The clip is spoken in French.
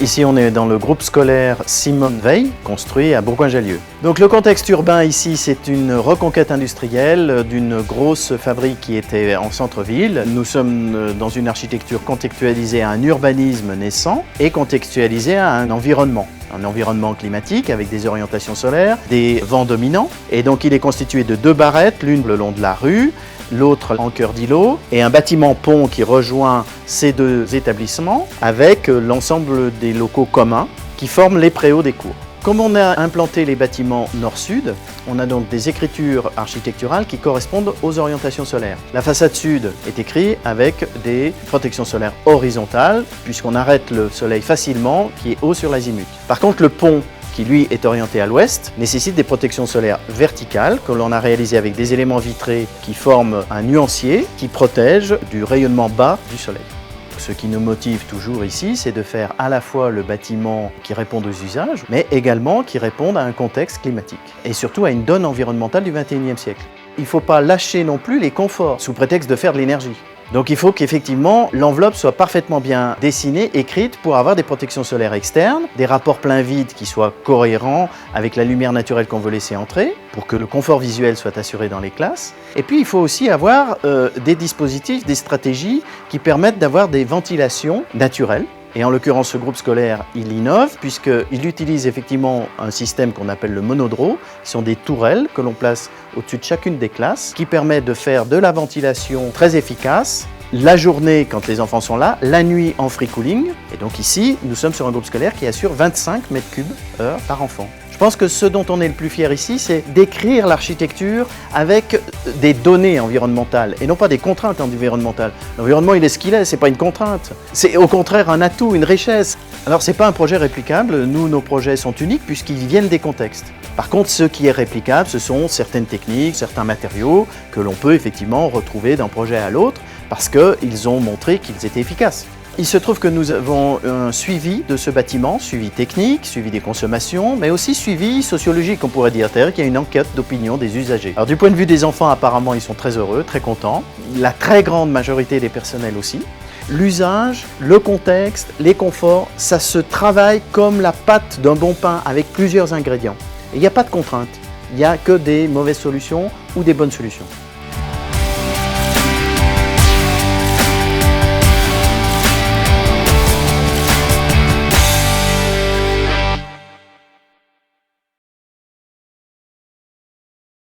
Ici, on est dans le groupe scolaire Simone Veil, construit à Bourgoin-Jallieu. Donc le contexte urbain ici, c'est une reconquête industrielle d'une grosse fabrique qui était en centre-ville. Nous sommes dans une architecture contextualisée à un urbanisme naissant et contextualisée à un environnement climatique avec des orientations solaires, des vents dominants. Et donc il est constitué de 2 barrettes, l'une le long de la rue, l'autre en cœur d'îlot, et un bâtiment pont qui rejoint ces 2 établissements avec l'ensemble des locaux communs qui forment les préaux des cours. Comme on a implanté les bâtiments nord-sud, on a donc des écritures architecturales qui correspondent aux orientations solaires. La façade sud est écrite avec des protections solaires horizontales, puisqu'on arrête le soleil facilement, qui est haut sur l'azimut. Par contre, le pont, qui lui est orienté à l'ouest, nécessite des protections solaires verticales que l'on a réalisées avec des éléments vitrés qui forment un nuancier qui protège du rayonnement bas du soleil. Ce qui nous motive toujours ici, c'est de faire à la fois le bâtiment qui réponde aux usages, mais également qui réponde à un contexte climatique et surtout à une donne environnementale du XXIe siècle. Il ne faut pas lâcher non plus les conforts sous prétexte de faire de l'énergie. Donc il faut qu'effectivement l'enveloppe soit parfaitement bien dessinée, écrite pour avoir des protections solaires externes, des rapports plein-vide qui soient cohérents avec la lumière naturelle qu'on veut laisser entrer, pour que le confort visuel soit assuré dans les classes. Et puis il faut aussi avoir des dispositifs, des stratégies qui permettent d'avoir des ventilations naturelles. Et en l'occurrence, ce groupe scolaire, il innove puisqu'il utilise effectivement un système qu'on appelle le monodro, qui sont des tourelles que l'on place au-dessus de chacune des classes, qui permet de faire de la ventilation très efficace, la journée quand les enfants sont là, la nuit en free cooling. Et donc ici, nous sommes sur un groupe scolaire qui assure 25 mètres cubes heure par enfant. Je pense que ce dont on est le plus fier ici, c'est d'écrire l'architecture avec des données environnementales et non pas des contraintes environnementales. L'environnement, il est ce qu'il est, c'est pas une contrainte. C'est au contraire un atout, une richesse. Alors, c'est pas un projet réplicable. Nous, nos projets sont uniques puisqu'ils viennent des contextes. Par contre, ce qui est réplicable, ce sont certaines techniques, certains matériaux que l'on peut effectivement retrouver d'un projet à l'autre parce qu'ils ont montré qu'ils étaient efficaces. Il se trouve que nous avons un suivi de ce bâtiment, suivi technique, suivi des consommations, mais aussi suivi sociologique, on pourrait dire. C'est-à-dire qu'il y a une enquête d'opinion des usagers. Alors du point de vue des enfants, apparemment, ils sont très heureux, très contents. La très grande majorité des personnels aussi. L'usage, le contexte, les conforts, ça se travaille comme la pâte d'un bon pain avec plusieurs ingrédients. Et il n'y a pas de contrainte. Il n'y a que des mauvaises solutions ou des bonnes solutions.